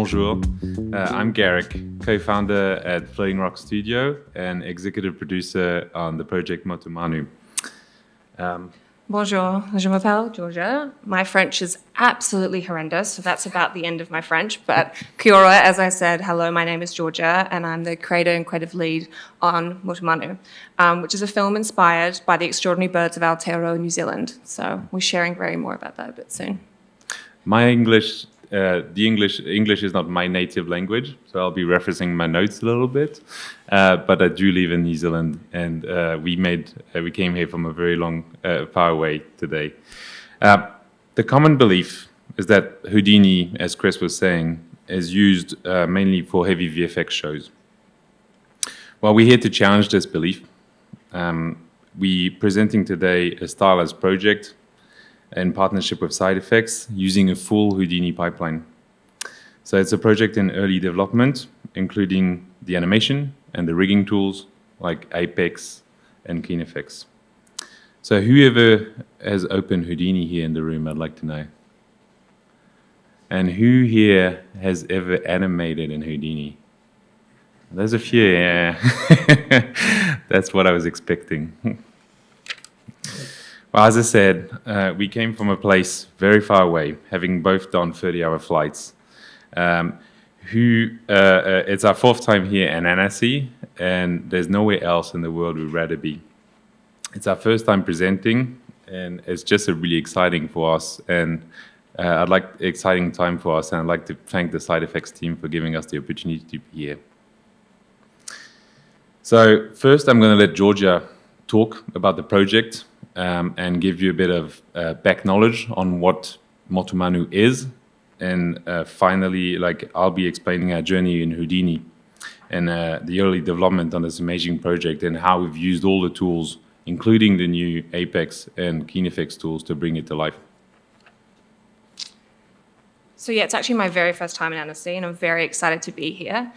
Bonjour. I'm Garrick, co-founder at Floating Rock Studio and executive producer on the project Motu Manu. Bonjour, je m'appelle Georgia. My French is absolutely horrendous, so that's about the end of my French. But kia ora, as I said, hello, my name is Georgia, and I'm the creator and creative lead on Motu Manu, which is a film inspired by the extraordinary birds of Aotearoa, New Zealand. So we're sharing very more about that a bit soon. My English is not my native language, so I'll be referencing my notes a little bit. But I do live in New Zealand, and we came here from a very far away today. The common belief is that Houdini, as Chris was saying, is used mainly for heavy VFX shows. Well, we're here to challenge this belief. We're presenting today a Stylized project in partnership with Side Effects using a full Houdini pipeline. So it's a project in early development, including the animation and the rigging tools like Apex and KinFX. So whoever has opened Houdini here in the room, I'd like to know. And who here has ever animated in Houdini? There's a few, yeah. That's what I was expecting. Well, as I said, we came from a place very far away, having both done 30-hour flights. It's our fourth time here in Annecy, and there's nowhere else in the world we'd rather be. It's our first time presenting, and it's just a really exciting for us. And exciting time for us, and I'd like to thank the Side Effects team for giving us the opportunity to be here. So first, I'm going to let Georgia talk about the project. And give you a bit of back knowledge on what Motu Manu is. And finally, I'll be explaining our journey in Houdini and the early development on this amazing project and how we've used all the tools, including the new Apex and KinFX tools, to bring it to life. So yeah, it's actually my very first time in Annecy, and I'm very excited to be here.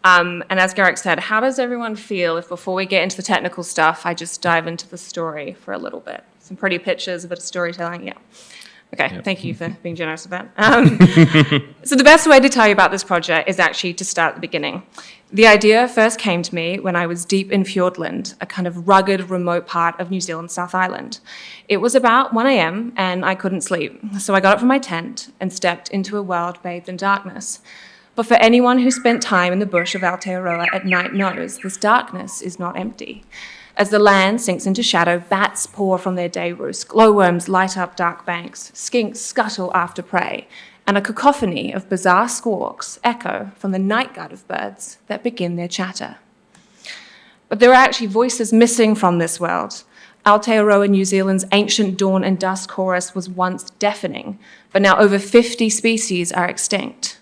And as Garrick said, how does everyone feel if before we get into the technical stuff, I just dive into the story for a little bit? Some pretty pictures, a bit of storytelling, yeah. Okay, yep. Thank you for being generous with that. So the best way to tell you about this project is actually to start at the beginning. The idea first came to me when I was deep in Fiordland, a kind of rugged, remote part of New Zealand's South Island. It was about 1 a.m. and I couldn't sleep. So I got up from my tent and stepped into a world bathed in darkness. But for anyone who spent time in the bush of Aotearoa at night knows this darkness is not empty. As the land sinks into shadow, bats pour from their day roost, glowworms light up dark banks, skinks scuttle after prey, and a cacophony of bizarre squawks echo from the night guard of birds that begin their chatter. But there are actually voices missing from this world. Aotearoa, New Zealand's ancient dawn and dusk chorus was once deafening, but now over 50 species are extinct.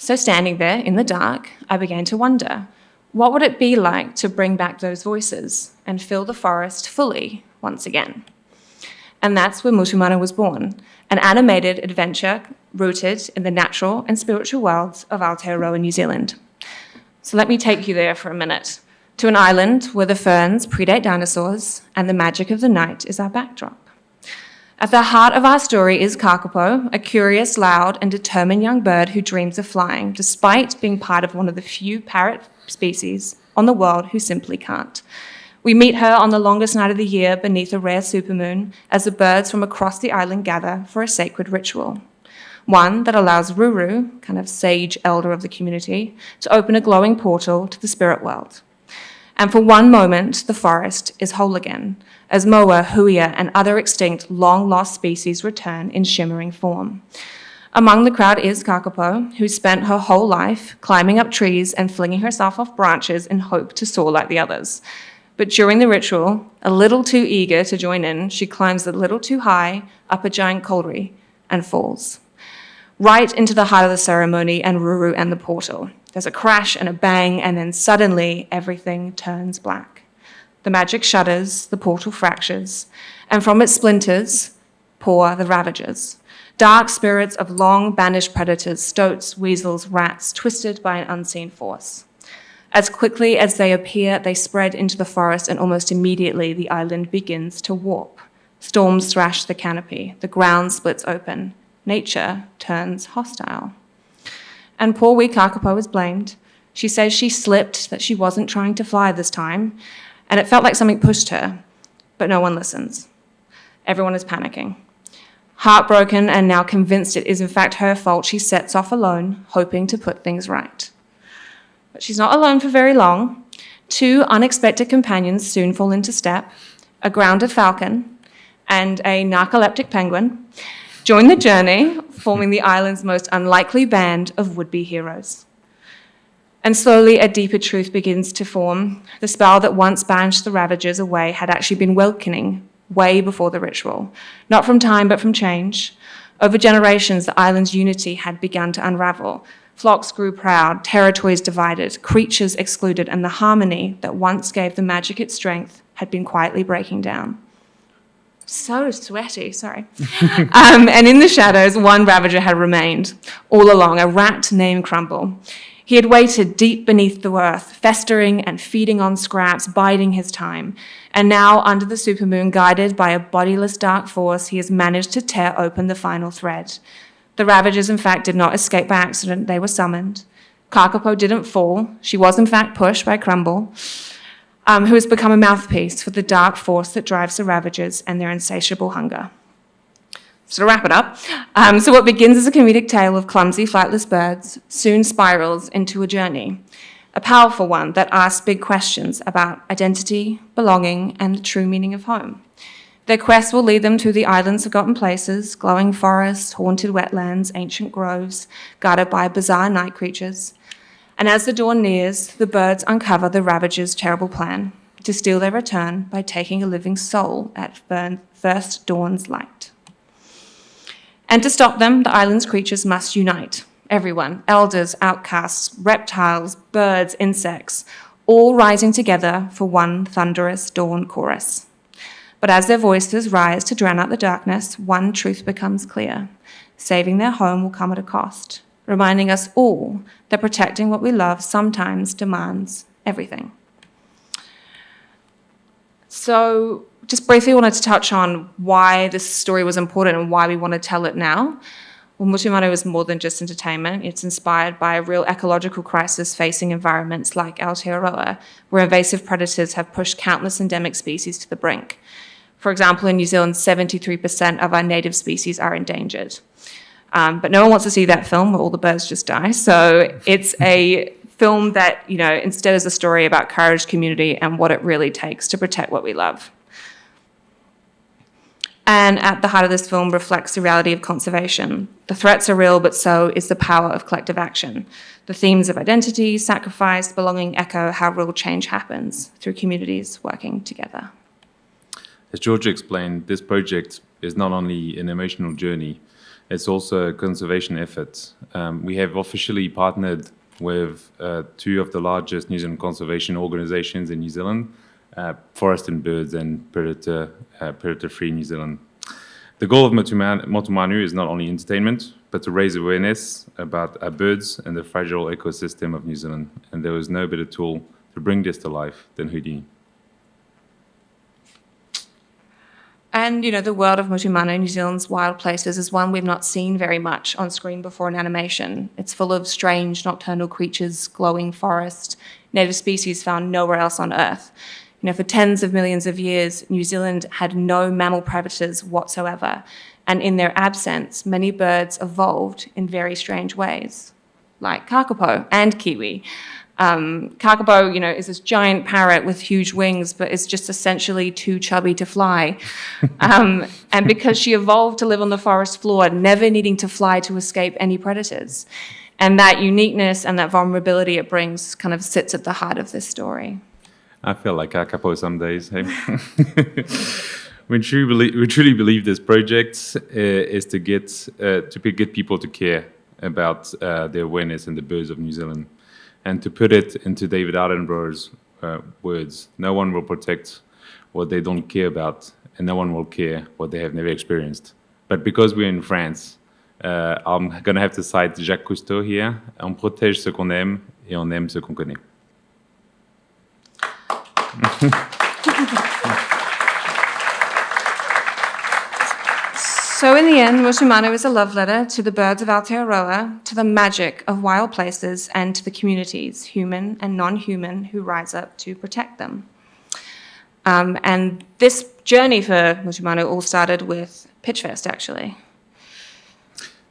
So standing there in the dark, I began to wonder, what would it be like to bring back those voices and fill the forest fully once again? And that's where Motu Manu was born, an animated adventure rooted in the natural and spiritual worlds of Aotearoa, New Zealand. So let me take you there for a minute, to an island where the ferns predate dinosaurs and the magic of the night is our backdrop. At the heart of our story is Kakapo, a curious, loud, and determined young bird who dreams of flying, despite being part of one of the few parrot species on the world who simply can't. We meet her on the longest night of the year beneath a rare supermoon as the birds from across the island gather for a sacred ritual. One that allows Ruru, kind of sage elder of the community, to open a glowing portal to the spirit world. And for one moment, the forest is whole again, as moa, huia, and other extinct, long-lost species return in shimmering form. Among the crowd is Kakapo, who spent her whole life climbing up trees and flinging herself off branches in hope to soar like the others. But during the ritual, a little too eager to join in, she climbs a little too high up a giant kauri and falls. Right into the heart of the ceremony and Ruru and the portal. There's a crash and a bang, and then suddenly everything turns black. The magic shudders, the portal fractures, and from its splinters pour the Ravagers, dark spirits of long-banished predators, stoats, weasels, rats, twisted by an unseen force. As quickly as they appear, they spread into the forest, and almost immediately the island begins to warp. Storms thrash the canopy, the ground splits open, nature turns hostile. and poor wee Kakapo was blamed. She says she slipped, that she wasn't trying to fly this time, and it felt like something pushed her, but no one listens. Everyone is panicking. Heartbroken and now convinced it is in fact her fault, she sets off alone, hoping to put things right. But she's not alone for very long. Two unexpected companions soon fall into step, a grounded falcon and a narcoleptic penguin join the journey, forming the island's most unlikely band of would-be heroes. And slowly a deeper truth begins to form. The spell that once banished the Ravagers away had actually been welcoming way before the ritual, not from time but from change. Over generations, the island's unity had begun to unravel. Flocks grew proud, territories divided, creatures excluded, and the harmony that once gave the magic its strength had been quietly breaking down. So sweaty, sorry. And in the shadows, one Ravager had remained all along, a rat named Crumble. He had waited deep beneath the earth, festering and feeding on scraps, biding his time. And now, under the supermoon, guided by a bodiless dark force, he has managed to tear open the final thread. The Ravagers, in fact, did not escape by accident. They were summoned. Kakapo didn't fall. She was, in fact, pushed by Crumble, who has become a mouthpiece for the dark force that drives the Ravagers and their insatiable hunger. So to wrap it up, so what begins as a comedic tale of clumsy, flightless birds soon spirals into a journey, a powerful one that asks big questions about identity, belonging, and the true meaning of home. Their quest will lead them to the island's forgotten places, glowing forests, haunted wetlands, ancient groves, guarded by bizarre night creatures. And as the dawn nears, the birds uncover the Ravagers' terrible plan to steal their return by taking a living soul at first dawn's light. And to stop them, the island's creatures must unite. Everyone, elders, outcasts, reptiles, birds, insects, all rising together for one thunderous dawn chorus. But as their voices rise to drown out the darkness, one truth becomes clear. Saving their home will come at a cost, reminding us all that protecting what we love sometimes demands everything. So just briefly wanted to touch on why this story was important and why we want to tell it now. Well, Motu Manu is more than just entertainment. It's inspired by a real ecological crisis facing environments like Aotearoa, where invasive predators have pushed countless endemic species to the brink. For example, in New Zealand, 73% of our native species are endangered. But no one wants to see that film where all the birds just die. So it's a film that, instead is a story about courage, community, and what it really takes to protect what we love. And at the heart of this film reflects the reality of conservation. The threats are real, but so is the power of collective action. The themes of identity, sacrifice, belonging echo how real change happens through communities working together. As Georgia explained, this project is not only an emotional journey, it's also a conservation effort. We have officially partnered with two of the largest New Zealand conservation organizations in New Zealand, Forest and Birds and Predator-Free New Zealand. The goal of Motu Manu is not only entertainment, but to raise awareness about our birds and the fragile ecosystem of New Zealand. And there is no better tool to bring this to life than Houdini. And, the world of Motu Manu, New Zealand's wild places, is one we've not seen very much on screen before in animation. It's full of strange nocturnal creatures, glowing forest, native species found nowhere else on Earth. For tens of millions of years, New Zealand had no mammal predators whatsoever. And in their absence, many birds evolved in very strange ways, like kakapo and kiwi. Kakapo, is this giant parrot with huge wings, but is just essentially too chubby to fly. And because she evolved to live on the forest floor, never needing to fly to escape any predators. And that uniqueness and that vulnerability it brings kind of sits at the heart of this story. I feel like Kakapo some days. Hey? We truly believe this project is to get people to care about the awareness and the birds of New Zealand. And to put it into David Attenborough's words, no one will protect what they don't care about, and no one will care what they have never experienced. But because we're in France, I'm going to have to cite Jacques Cousteau here. On protège ce qu'on aime et on aime ce qu'on connaît. So in the end, Motu Manu is a love letter to the birds of Aotearoa, to the magic of wild places, and to the communities, human and non-human, who rise up to protect them. And this journey for Motu Manu all started with Pitchfest, actually.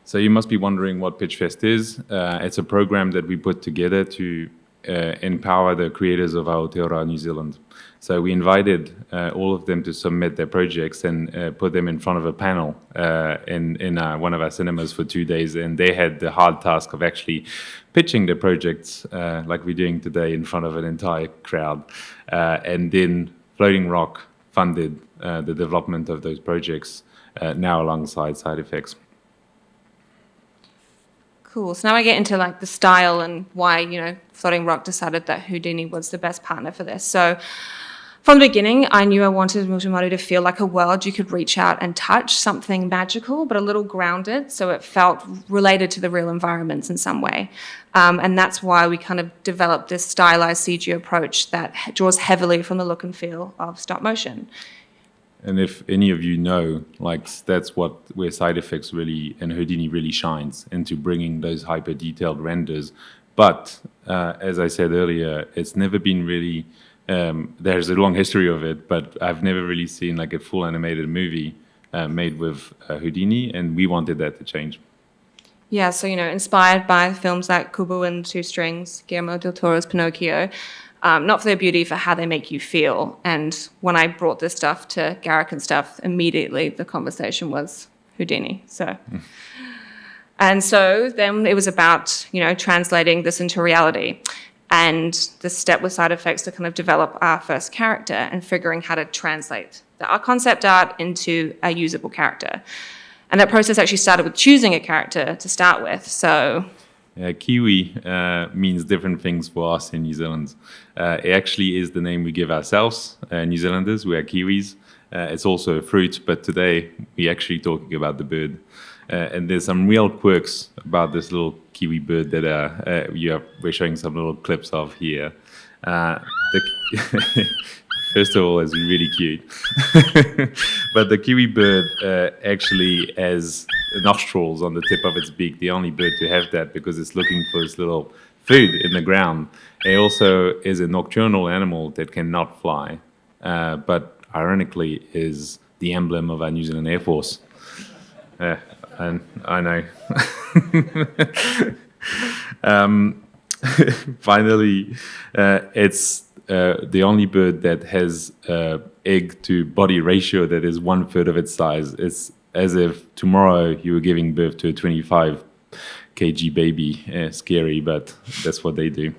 So you must be wondering what Pitchfest is. It's a program that we put together to empower the creators of Aotearoa New Zealand. So we invited all of them to submit their projects and put them in front of a panel in one of our cinemas for 2 days. And they had the hard task of actually pitching their projects like we're doing today in front of an entire crowd. And then Floating Rock funded the development of those projects now alongside Side Effects. Cool. So now I get into like the style and why, Floating Rock decided that Houdini was the best partner for this. So from the beginning, I knew I wanted Motu Manu to feel like a world you could reach out and touch, something magical, but a little grounded, so it felt related to the real environments in some way. And that's why we kind of developed this stylized CG approach that draws heavily from the look and feel of stop motion. And if any of you know, that's where Side Effects really and Houdini really shines, into bringing those hyper detailed renders. But as I said earlier, it's never been really. There's a long history of it, but I've never really seen like a full animated movie made with Houdini, and we wanted that to change. Yeah, so inspired by films like Kubo and Two Strings, Guillermo del Toro's Pinocchio. Not for their beauty, for how they make you feel. And when I brought this stuff to Garrick and stuff, immediately the conversation was Houdini. And so then it was about, translating this into reality. And the step with Side Effects to kind of develop our first character and figuring how to translate our concept art into a usable character. And that process actually started with choosing a character to start with. So Kiwi means different things for us in New Zealand. It actually is the name we give ourselves, New Zealanders. We are Kiwis. It's also a fruit, but today we're actually talking about the bird. And there's some real quirks about this little kiwi bird that we're showing some little clips of here. First of all, it's really cute. But the kiwi bird actually has nostrils on the tip of its beak, the only bird to have that because it's looking for its little food in the ground. It also is a nocturnal animal that cannot fly, but ironically is the emblem of our New Zealand Air Force. And I know. Finally, it's the only bird that has egg to body ratio that is 1/3 of its size. It's as if tomorrow you were giving birth to a 25 kg baby. Scary, but that's what they do.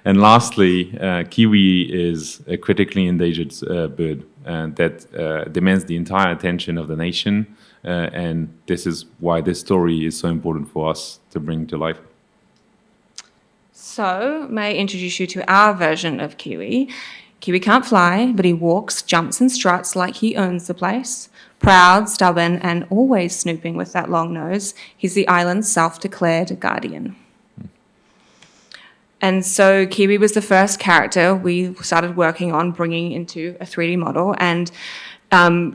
And lastly, kiwi is a critically endangered bird that demands the entire attention of the nation, and this is why this story is so important for us to bring to life. So, may I introduce you to our version of Kiwi. Kiwi can't fly, but he walks, jumps and struts like he owns the place. Proud, stubborn, and always snooping with that long nose, he's the island's self-declared guardian. And so Kiwi was the first character we started working on bringing into a 3D model and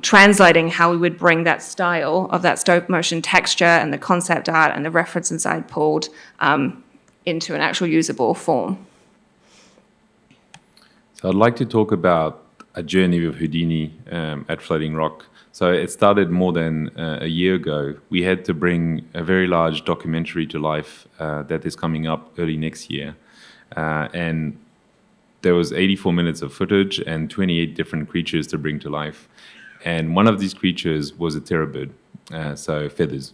translating how we would bring that style of that stop motion texture and the concept art and the references I'd pulled into an actual usable form. So I'd like to talk about a journey with Houdini at Floating Rock. So it started more than a year ago. We had to bring a very large documentary to life that is coming up early next year. And there was 84 minutes of footage and 28 different creatures to bring to life. And one of these creatures was a terror bird, so feathers.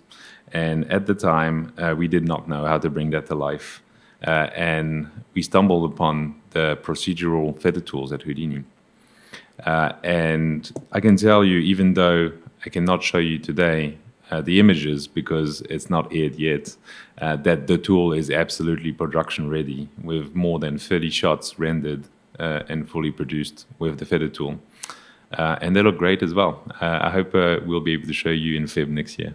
And at the time, we did not know how to bring that to life. And we stumbled upon the procedural feather tools at Houdini. And I can tell you, even though I cannot show you today the images because it's not aired yet, that the tool is absolutely production ready with more than 30 shots rendered and fully produced with the feather tool. And they look great as well. I hope we'll be able to show you in Feb next year.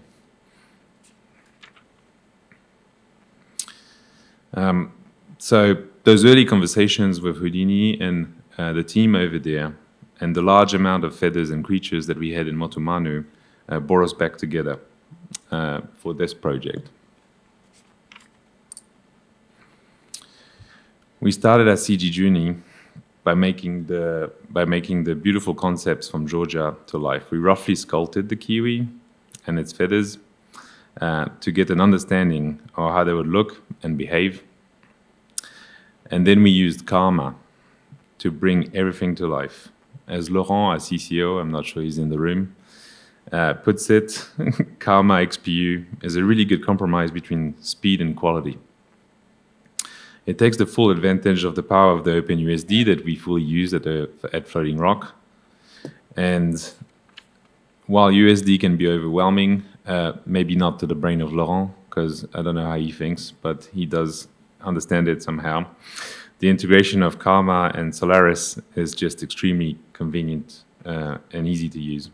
So those early conversations with Houdini and the team over there And the large amount of feathers and creatures that we had in Motu Manu brought us back together for this project. We started at CG Juni by making the beautiful concepts from Georgia to life. We roughly sculpted the kiwi and its feathers to get an understanding of how they would look and behave. And then we used Karma to bring everything to life. As Laurent, our CCO, I'm not sure he's in the room, puts it, Karma XPU is a really good compromise between speed and quality. It takes the full advantage of the power of the OpenUSD that we fully use at Floating Rock. And while USD can be overwhelming, maybe not to the brain of Laurent, because I don't know how he thinks, but he does understand it somehow. The integration of Karma and Solaris is just extremely convenient and easy to use.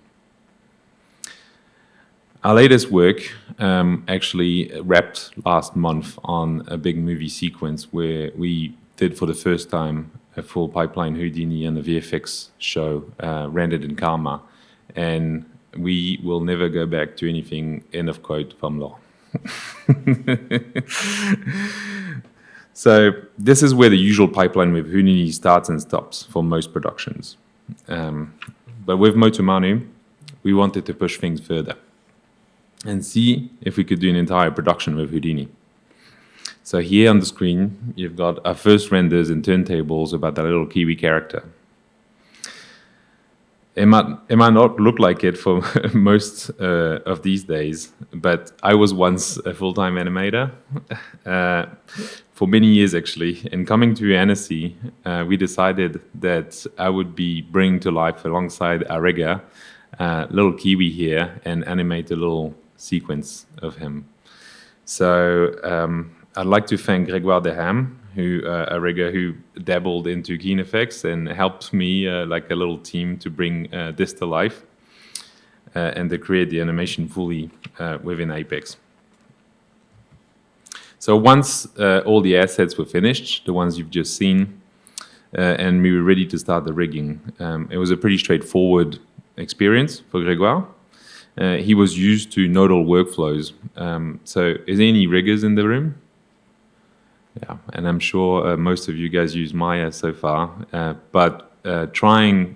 Our latest work actually wrapped last month on a big movie sequence where we did for the first time a full pipeline Houdini and a VFX show rendered in Karma. And we will never go back to anything, end of quote, from Laurent. So this is where the usual pipeline with Houdini starts and stops for most productions. But with Motu Manu, we wanted to push things further and see if we could do an entire production with Houdini. So here on the screen, you've got our first renders and turntables about that little kiwi character. It might not look like it for most of these days, but I was once a full-time animator for many years, actually. And coming to Annecy, we decided that I would be bringing to life alongside our rigger, little kiwi here, and animate a little sequence of him. So I'd like to thank Grégoire Deham, a rigger who dabbled into KinFX and helped me, like a little team, to bring this to life and to create the animation fully within Apex. So once all the assets were finished, the ones you've just seen, and we were ready to start the rigging, it was a pretty straightforward experience for Grégoire. He was used to nodal workflows. So is there any riggers in the room? Yeah, and I'm sure most of you guys use Maya so far, but working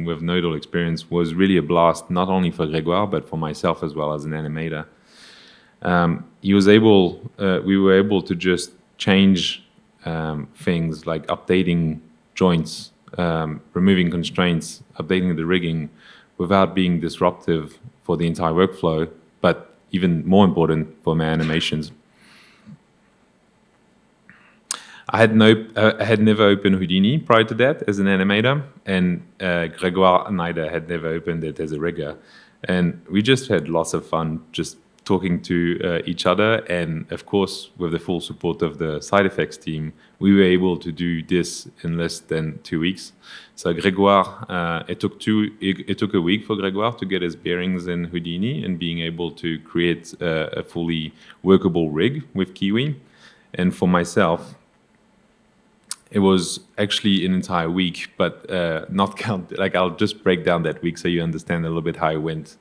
with nodal experience was really a blast, not only for Grégoire, but for myself as well as an animator. We were able to just change things like updating joints, removing constraints, updating the rigging without being disruptive for the entire workflow, but even more important for my animations. I had never opened Houdini prior to that as an animator, and Grégoire neither had never opened it as a rigger. And we just had lots of fun just talking to each other, and of course, with the full support of the side effects team, we were able to do this in less than 2 weeks. So Grégoire, it took a week for Grégoire to get his bearings in Houdini and being able to create a fully workable rig with Kiwi. And for myself, it was actually an entire week, but not count. Like, I'll just break down that week so you understand a little bit how it went.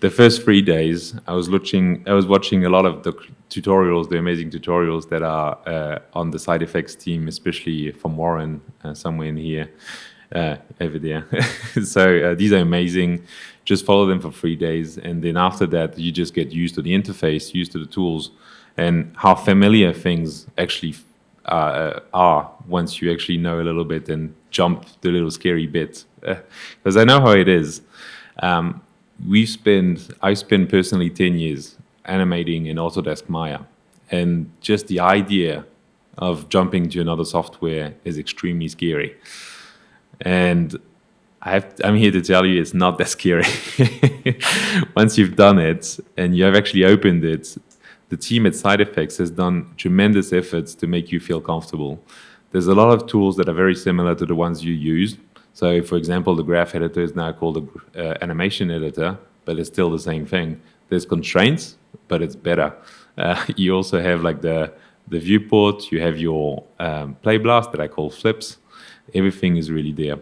The first 3 days, I was watching a lot of the tutorials, the amazing tutorials that are on the side effects team, especially from Warren, somewhere in here, over there. So these are amazing. Just follow them for 3 days, and then after that, you just get used to the interface, used to the tools, and how familiar things actually are once you actually know a little bit and jump the little scary bit. Because I know how it is. I spent personally 10 years animating in Autodesk Maya, and just the idea of jumping to another software is extremely scary. And I'm here to tell you it's not that scary. Once you've done it and you have actually opened it, the team at Side Effects has done tremendous efforts to make you feel comfortable. There's a lot of tools that are very similar to the ones you use. So, for example, the graph editor is now called the animation editor, but it's still the same thing. There's constraints, but it's better. You also have like the viewport. You have your play blast that I call flips. everything is really there.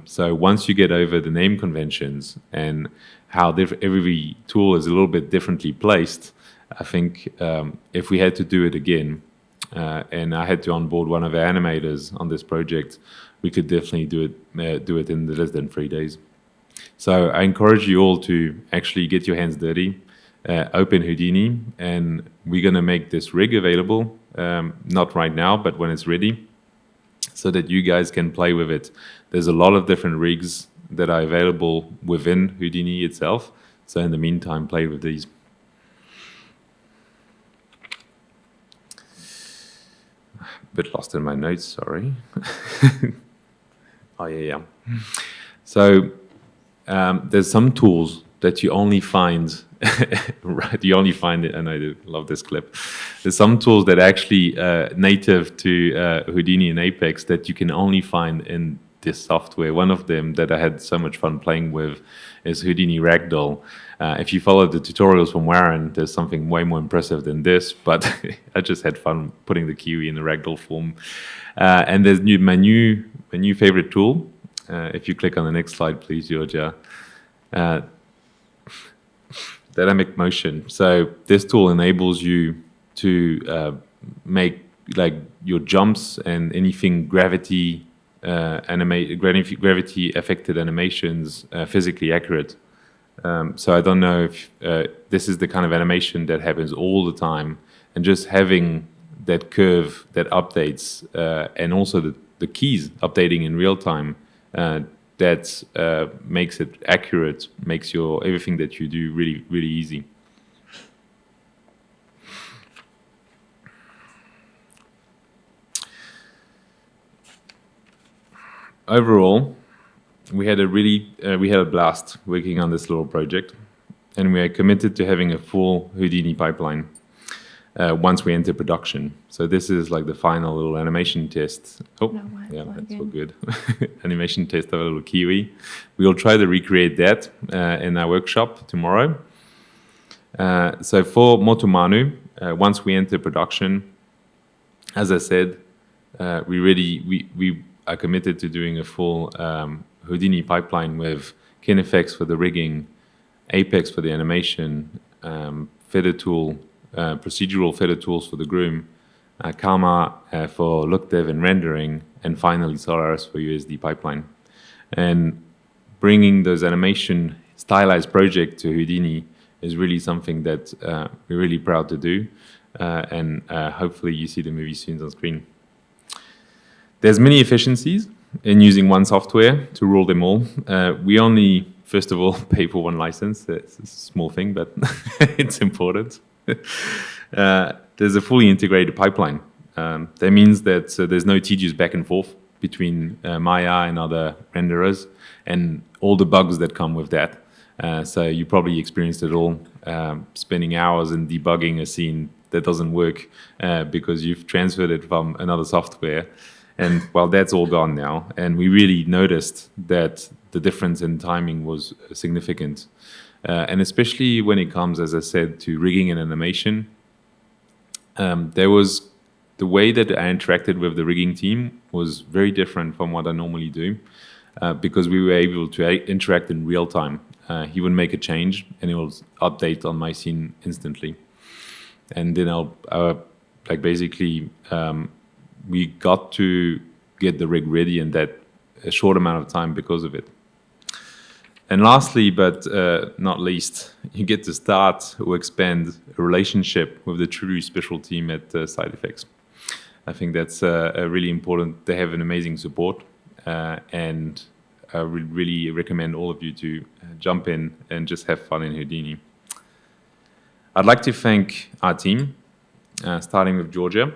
So once you get over the name conventions and how every tool is a little bit differently placed, I think if we had to do it again, and I had to onboard one of our animators on this project, we could definitely do it in less than 3 days. So I encourage you all to actually get your hands dirty, open Houdini, and we're going to make this rig available, not right now, but when it's ready, so that you guys can play with it. There's a lot of different rigs that are available within Houdini itself. So in the meantime, play with these. A bit lost in my notes, sorry. Oh, yeah. So there's some tools that you only find, right? You only find it, and I love this clip. There's some tools that are actually native to Houdini and Apex that you can only find in this software. One of them that I had so much fun playing with is Houdini Ragdoll. If you follow the tutorials from Warren, there's something way more impressive than this, but I just had fun putting the Kiwi in the Ragdoll form. And there's my new favorite tool. If you click on the next slide, please, Georgia. Dynamic motion. So this tool enables you to make like your jumps and anything gravity affected animations physically accurate. So I don't know if this is the kind of animation that happens all the time, and just having that curve that updates and also the keys updating in real time, that makes it accurate, makes everything that you do really, really easy. Overall, we had a blast working on this little project, and we are committed to having a full Houdini pipeline once we enter production. So this is like the final little animation test. Oh, no, yeah, that's all good. Animation test of a little Kiwi. We'll try to recreate that in our workshop tomorrow. So for Motu Manu, once we enter production, as I said, we are committed to doing a full Houdini pipeline with KinFX for the rigging, Apex for the animation, feather tool, procedural feather tools for the groom, Karma for look dev and rendering, and finally Stylized for USD pipeline. And bringing those animation stylized project to Houdini is really something that we're really proud to do, and hopefully you see the movie soon on screen. There's many efficiencies in using one software to rule them all. We only, first of all, pay for one license. It's a small thing, but it's important. There's a fully integrated pipeline. That means that there's no tedious back and forth between Maya and other renderers and all the bugs that come with that. So you probably experienced it all, spending hours in debugging a scene that doesn't work because you've transferred it from another software. And well, that's all gone now. And we really noticed that the difference in timing was significant. And especially when it comes, as I said, to rigging and animation, there was the way that I interacted with the rigging team was very different from what I normally do, because we were able to interact in real time. He would make a change and it will update on my scene instantly. And then we got to get the rig ready in that a short amount of time because of it. And lastly, but not least, you get to start or expand a relationship with the truly special team at SideFX. I think that's really important. They have an amazing support, and I would really recommend all of you to jump in and just have fun in Houdini. I'd like to thank our team, starting with Georgia,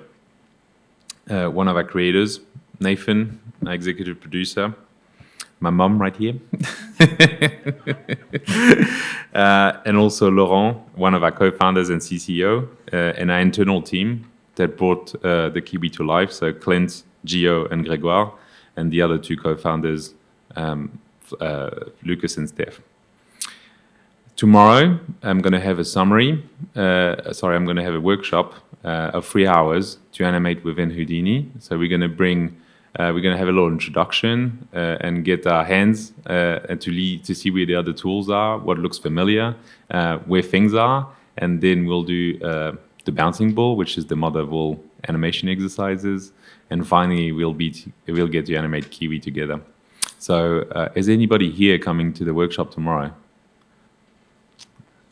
one of our creators, Nathan, our executive producer, my mom right here, and also Laurent, one of our co-founders and CCO, and our internal team that brought the Kiwi to life, so Clint, Gio, and Grégoire, and the other two co-founders, Lucas and Steph. Tomorrow, I'm going to have I'm going to have a workshop of 3 hours to animate within Houdini. So we're going to bring We're going to have a little introduction and get our hands and to see where the other tools are, what looks familiar, where things are, and then we'll do the bouncing ball, which is the mother of all animation exercises, and finally we'll get to animate Kiwi together. So is anybody here coming to the workshop tomorrow?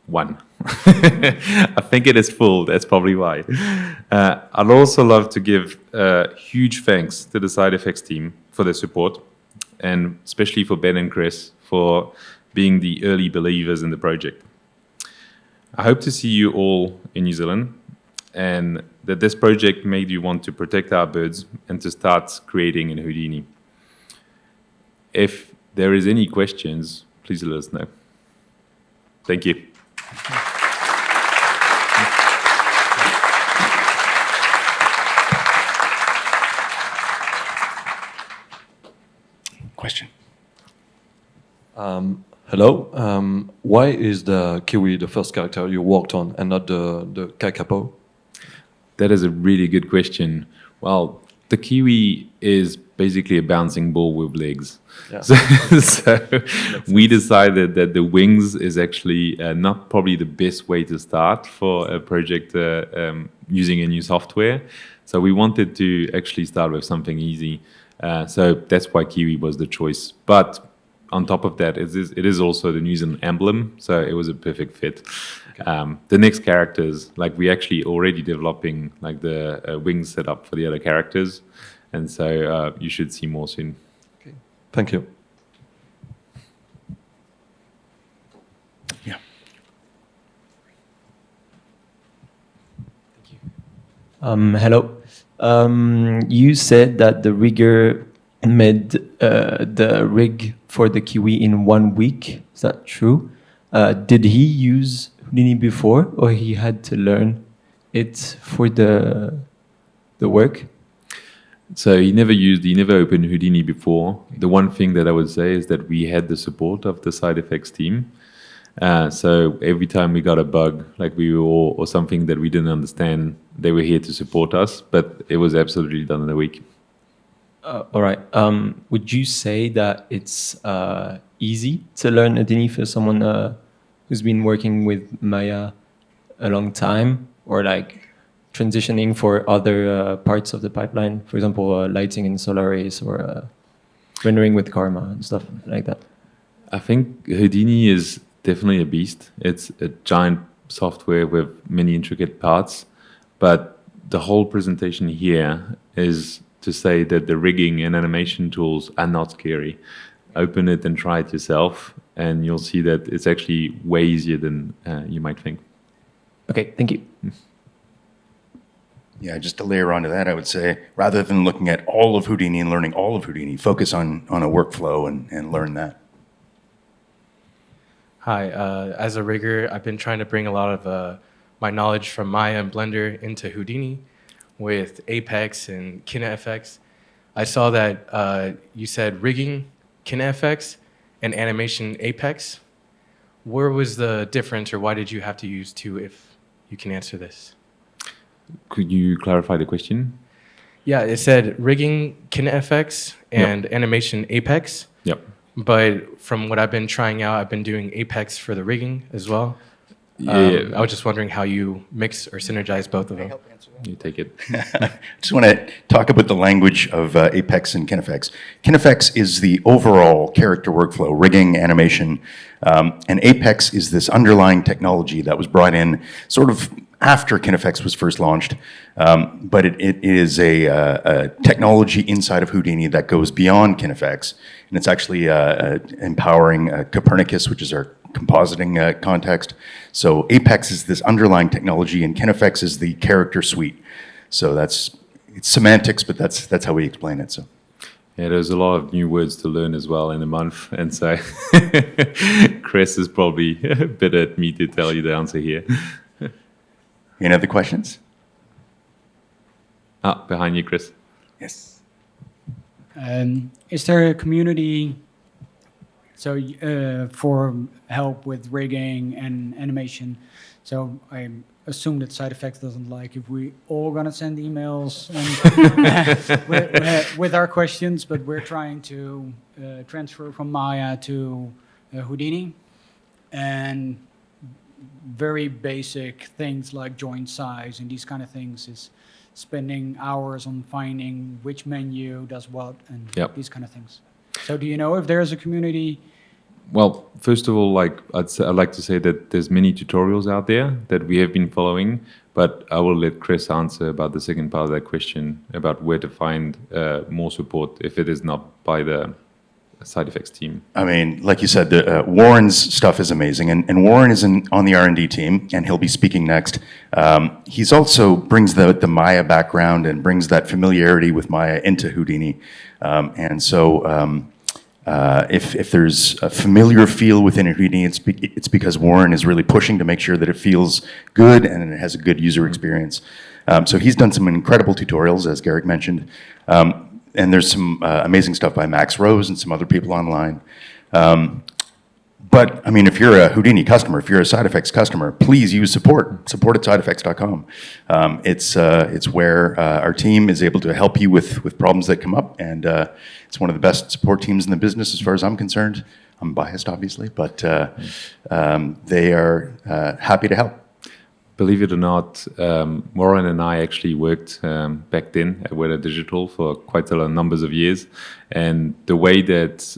One. I think it is full, that's probably why. I'd also love to give huge thanks to the SideFX team for their support, and especially for Ben and Chris for being the early believers in the project. I hope to see you all in New Zealand, and that this project made you want to protect our birds and to start creating in Houdini. If there is any questions, please let us know. Thank you. Question. Hello. Why is the Kiwi the first character you worked on and not the Kakapo? That is a really good question. Well, the Kiwi is basically a bouncing ball with legs. Yeah. So we decided that the wings is actually not probably the best way to start for a project using a new software. So we wanted to actually start with something easy. So that's why Kiwi was the choice. But on top of that, it is also the New Zealand emblem, so it was a perfect fit. Okay. The next characters, like we actually already developing like the wings setup for the other characters, and so you should see more soon. Okay. Thank you. Yeah. Hello. You said that the rigger made the rig for the Kiwi in 1 week. Is that true? Did he use Houdini before, or he had to learn it for the work? So he never opened Houdini before. The one thing that I would say is that we had the support of the SideFX team. So every time we got a bug, like or something that we didn't understand, they were here to support us. But it was absolutely done in a week. All right. Would you say that it's easy to learn Houdini for someone who's been working with Maya a long time, or like transitioning for other parts of the pipeline, for example, lighting in Solaris or rendering with Karma and stuff like that? I think Houdini is definitely a beast. It's a giant software with many intricate parts, but the whole presentation here is to say that the rigging and animation tools are not scary. Open it and try it yourself, and you'll see that it's actually way easier than you might think. Okay, thank you. Yeah, just to layer onto that, I would say, rather than looking at all of Houdini and learning all of Houdini, focus on a workflow and learn that. Hi, as a rigger, I've been trying to bring a lot of my knowledge from Maya and Blender into Houdini with Apex and KinFX. I saw that you said rigging KinFX and animation Apex. Where was the difference, or why did you have to use two, if you can answer this? Could you clarify the question? Yeah, it said rigging KinFX and animation Apex. Yep. But from what I've been trying out, I've been doing Apex for the rigging as well. Yeah. I was just wondering how you mix or synergize both of them. You take it. Just want to talk about the language of Apex and KinFX. KinFX is the overall character workflow, rigging, animation, and Apex is this underlying technology that was brought in sort of after KinFX was first launched, but it is a technology inside of Houdini that goes beyond KinFX, and it's actually empowering Copernicus, which is our compositing context. So Apex is this underlying technology, and KinFX is the character suite. So it's semantics, but that's how we explain it. So. Yeah, there's a lot of new words to learn as well in a month, and so Chris is probably better at me to tell you the answer here. Any other questions? Behind you, Chris. Yes. Is there a community for help with rigging and animation? So assume that side effects doesn't like if we all gonna send emails and with our questions, but we're trying to transfer from Maya to Houdini, and very basic things like joint size and these kind of things is spending hours on finding which menu does what and Yep. these kind of things. So do you know if there's a community? Well, first of all, like I'd like to say that there's many tutorials out there that we have been following, but I will let Chris answer about the second part of that question about where to find more support if it is not by the side effects team. I mean, like you said, Warren's stuff is amazing, and Warren is on the R&D team, and he'll be speaking next. He's also brings the Maya background and brings that familiarity with Maya into Houdini, and so if there's a familiar feel within Houdini, it's because Warren is really pushing to make sure that it feels good and it has a good user experience. So he's done some incredible tutorials, as Garrick mentioned. And there's some amazing stuff by Max Rose and some other people online. But, I mean, if you're a Houdini customer, if you're a side effects customer, please use support at sideeffects.com. It's where our team is able to help you with problems that come up, and it's one of the best support teams in the business as far as I'm concerned. I'm biased, obviously, but they are happy to help. Believe it or not, Warren and I actually worked back then at Weta Digital for quite a numbers of years. And the way that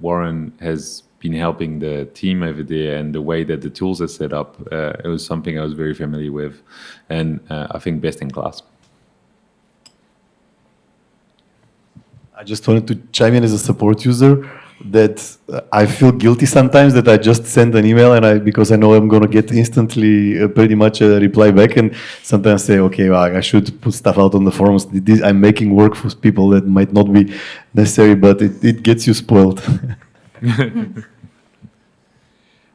Warren has been helping the team over there and the way that the tools are set up, it was something I was very familiar with. And I think best in class. I just wanted to chime in as a support user that I feel guilty sometimes that I just send an email and because I know I'm going to get instantly pretty much a reply back, and sometimes say, okay, well, I should put stuff out on the forums. I'm making work for people that might not be necessary, but it gets you spoiled.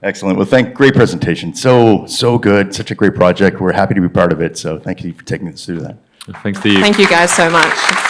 Excellent. Well, great presentation. So good. Such a great project. We're happy to be part of it. So thank you for taking us through that. Thanks to you. Thank you guys so much.